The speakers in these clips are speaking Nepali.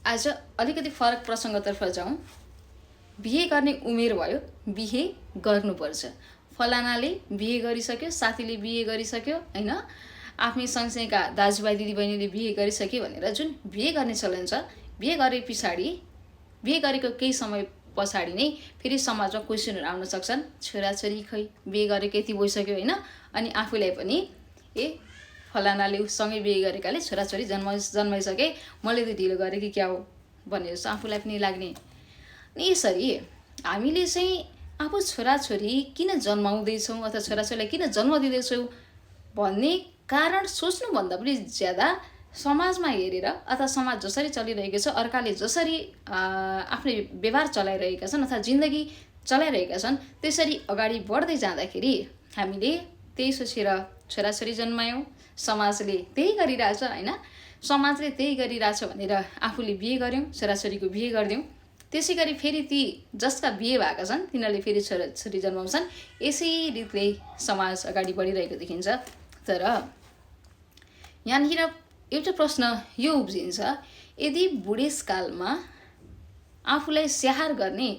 आज अलिकति फरक प्रसङ्गतर्फ जाउँ। बिहे गर्ने उमेर भयो, बिहे गर्नुपर्छ। फलानाले बिहे गरिसक्यो, साथीले बिहे गरिसक्यो, होइन, आफ्नै सँगसँगैका दाजुभाइ दिदीबहिनीले बिहे गरिसक्यो भनेर जुन बिहे गर्ने चलन छ, बिहे गरे पछाडि, बिहे गरेको केही समय पछाडि नै फेरि समाजमा क्वेसनहरू आउन सक्छन्। छोराछोरी खै बिहे गरेको यति भइसक्यो, होइन, अनि आफूलाई पनि फलानाले सँगै बिहे गरेकाले छोराछोरी जन्माइसके, मैले त ढिलो गरेँ कि क्या हो भन्ने जस्तो आफूलाई पनि लाग्ने। अनि यसरी हामीले चाहिँ आफू छोराछोरी किन जन्माउँदैछौँ अथवा छोराछोरीलाई किन जन्म दिँदैछौँ भन्ने कारण सोच्नुभन्दा पनि ज्यादा समाजमा हेरेर अथवा समाज जसरी चलिरहेको छ, अर्काले जसरी आफ्नै व्यवहार चलाइरहेका छन् अथवा जिन्दगी चलाइरहेका छन्, त्यसरी अगाडि बढ्दै जाँदाखेरि हामीले त्यही सोचेर छोराछोरी जन्मायौँ, समाजले त्यही गरिरहेछ, होइन, समाजले त्यही गरिरहेछ भनेर आफूले बिहे गऱ्यौँ, छोराछोरीको बिहे गरिदिउँ। त्यसै गरी फेरि ती जसका बिहे भएका छन् तिनीहरूले फेरि छोराछोरी जन्माउँछन्। यसै रीतिले समाज अगाडि बढिरहेको देखिन्छ। तर यहाँनिर एउटा प्रश्न यो उब्जिन्छ, यदि बुढेसकालमा आफूलाई स्याहार गर्ने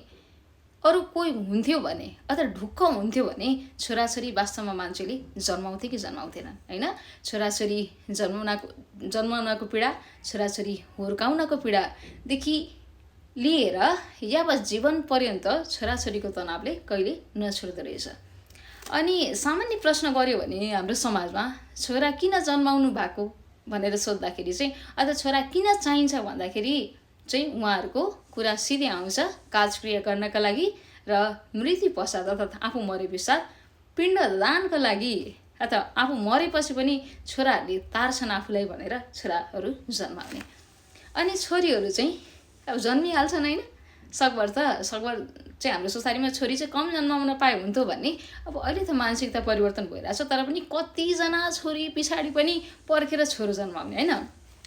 अरू कोही हुन्थ्यो भने अथवा ढुक्क हुन्थ्यो भने छोराछोरी वास्तवमा मान्छेले जन्माउँथे कि जन्माउँथेनन्, होइन। छोराछोरी जन्माउनको पीडा, छोराछोरी हुर्काउनको पीडादेखि लिएर यावत जीवन पर्यन्त छोराछोरीको तनावले कहिले नछोड्दो रहेछ। अनि सामान्य प्रश्न गर्यो भने हाम्रो समाजमा छोरा किन जन्माउनु भएको भनेर सोद्धाखेरि चाहिँ अथवा छोरा किन चाहिन्छ भन्दाखेरि चाहिँ उहाँहरूको कुरा सिधै आउँछ काजक्रिया गर्नका लागि र मृत्यु पश्चात अर्थात् आफू मरे पश्चात पिण्डदानको लागि अथवा आफू मरेपछि पनि छोराहरूले तार्छन् आफूलाई भनेर छोराहरू जन्माउने। अनि छोरीहरू चाहिँ अब जन्मिहाल्छन्, होइन। सकभर चाहिँ हाम्रो सोसाइटीमा छोरी चाहिँ कम जन्माउन पाए हुन्थ्यो भन्ने अब अहिले त मानसिकता परिवर्तन भइरहेछ। तर पनि कतिजना छोरी पछाडि पनि पर्खेर छोरो जन्माउने, होइन।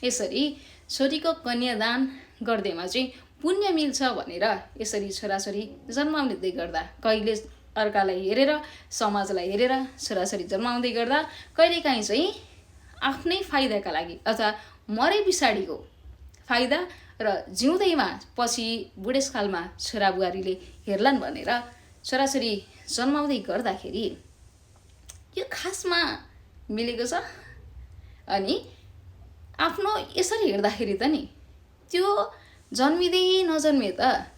यसरी छोरीको कन्यादान गर्दैमा चाहिँ पुण्य मिल्छ भनेर यसरी छोराछोरी जन्माउँदै गर्दा कहिले अर्कालाई हेरेर, समाजलाई हेरेर छोराछोरी जन्माउँदै गर्दा कहिलेकाहीँ चाहिँ आफ्नै फाइदाका लागि अथवा मरे पछाडिको फाइदा र जिउँदैमा पछि बुढेसकालमा छोराबुहारीले हेर्लान् भनेर छोराछोरी जन्माउँदै गर्दाखेरि यो खासमा मिलेको छ। अनि आफ्नो यसरी हेर्दाखेरि त नि त्यो जन्मिँदै नजन्मे त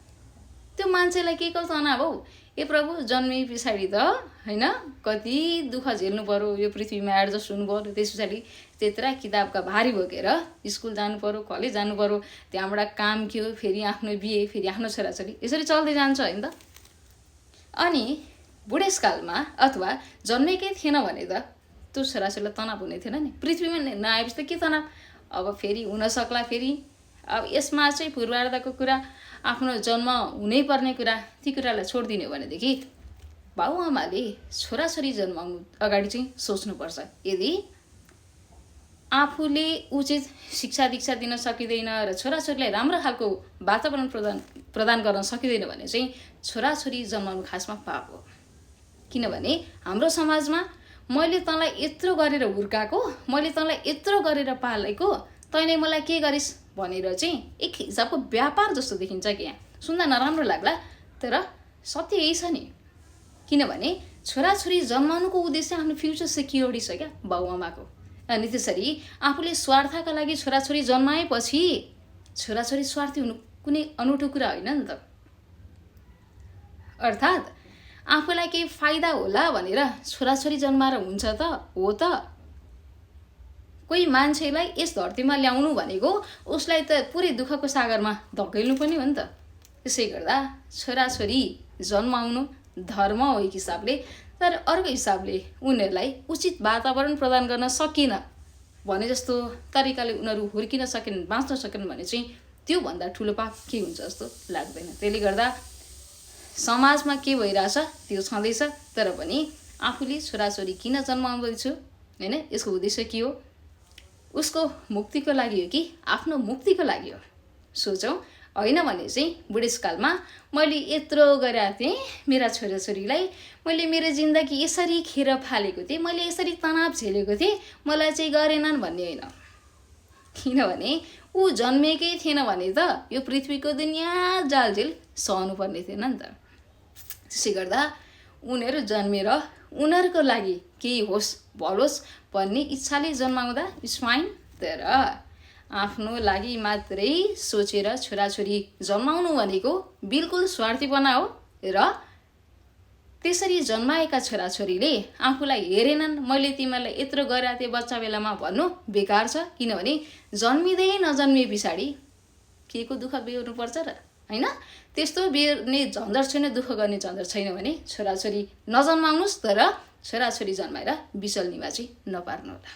त्यो मान्छेलाई के को तनाव हौ। ए प्रभु, जन्मे पछाडि त, होइन, कति दुःख झेल्नु पर्यो, यो पृथ्वीमा एडजस्ट हुनु पर्यो, त्यस पछाडि त्यत्रा किताबका भारी बोकेर स्कुल जानु पर्यो, कलेज जानु पर्यो, त्यहाँबाट काम के हो, फेरि आफ्नो बिहे, फेरि आफ्नो छोराछोरी, यसरी चल्दै जान्छ, होइन त। अनि बुढेसकालमा अथवा जन्मेकै थिएन भने त त्यो छोराछोरीलाई तनाव हुने थिएन नि। पृथ्वीमा नआएपछि त के तनाव। अब फेरि हुनसक्ला, फेरि अब यसमा चाहिँ पूर्वार्धको कुरा, आफ्नो जन्म हुनै पर्ने कुरा, ती कुरालाई छोडिदिने हो भनेदेखि बाबुआमाले छोराछोरी जन्माउनु अगाडि चाहिँ सोच्नुपर्छ। यदि आफूले उचित शिक्षा दीक्षा दिन सकिँदैन र छोराछोरीलाई राम्रो खालको वातावरण प्रदान गर्न सकिँदैन भने चाहिँ छोराछोरी जन्माउनु खासमा पाप हो। किनभने हाम्रो समाजमा मैले तँलाई यत्रो गरेर हुर्काएको, मैले तँलाई यत्रो गरेर पालेको, तैँले मलाई के गरिस् भनेर चाहिँ एक हिसाबको व्यापार जस्तो देखिन्छ कि यहाँ। सुन्दा नराम्रो लाग्ला, तर सत्य यही छ नि। किनभने छोराछोरी जन्माउनुको उद्देश्य आफ्नो फ्युचर सेक्युरिटी छ क्या बाबुआमाको। अनि त्यसरी आफूले स्वार्थका लागि छोराछोरी जन्माएपछि छोराछोरी स्वार्थी हुनु कुनै अनौठो कुरा होइन नि त। अर्थात् आफूलाई केही फाइदा होला भनेर छोराछोरी जन्माएर हुन्छ त हो त। कोही मान्छेलाई यस धरतीमा ल्याउनु भनेको उसलाई त पुरै दुःखको सागरमा धकेल्नु पनि हो नि त। त्यसै गर्दा छोराछोरी जन्माउनु धर्म हो एक हिसाबले, तर अर्को हिसाबले उनीहरूलाई उचित वातावरण प्रदान गर्न सकिन भने जस्तो तरिकाले उनीहरू हुर्किन सकेनन्, बाँच्न सकेनन् भने चाहिँ त्योभन्दा ठुलो पाप के हुन्छ जस्तो लाग्दैन। त्यसले गर्दा समाजमा के भइरहेछ त्यो छँदैछ, तर पनि आफूले छोराछोरी किन जन्माउँदैछु, होइन, यसको उद्देश्य के हो, उसको मुक्तिको लागि हो कि आफ्नो मुक्तिको लागि हो सोचौँ। होइन भने चाहिँ बुढेसकालमा मैले यत्रो गरेको थिएँ मेरा छोराछोरीलाई, मैले मेरो जिन्दगी यसरी खेर फालेको थिएँ, मैले यसरी तनाव झेलेको थिएँ, मलाई चाहिँ गरेनन् भन्ने होइन। किनभने ऊ जन्मेकै थिएन भने त यो पृथ्वीको दुनियाँ जालझेल सहनुपर्ने थिएन नि त। त्यसै गर्दा उनीहरू जन्मेर उनीहरूको लागि केही होस् भलोस् भन्ने इच्छाले जन्माउँदा इट्स फाइन, तर आफ्नो लागि मात्रै सोचेर छोराछोरी जन्माउनु भनेको बिल्कुल स्वार्थीपना हो। र त्यसरी जन्माएका छोराछोरीले आफूलाई हेरेनन्, मैले तिमीलाई यत्रो गरेको थिएँ बच्चा बेलामा भन्नु बेकार छ। किनभने जन्मिँदै नजन्मिए पछाडि के को दुःख बेहोर्नुपर्छ र, होइन? त्यस्तो बेहोर्ने झन्झट छैन, दुःख गर्ने झन्झट छैन भने छोराछोरी नजन्माउनुहोस्, तर छोराछोरी जन्माएर बिचल्नीमा चाहिँ नपार्नु होला।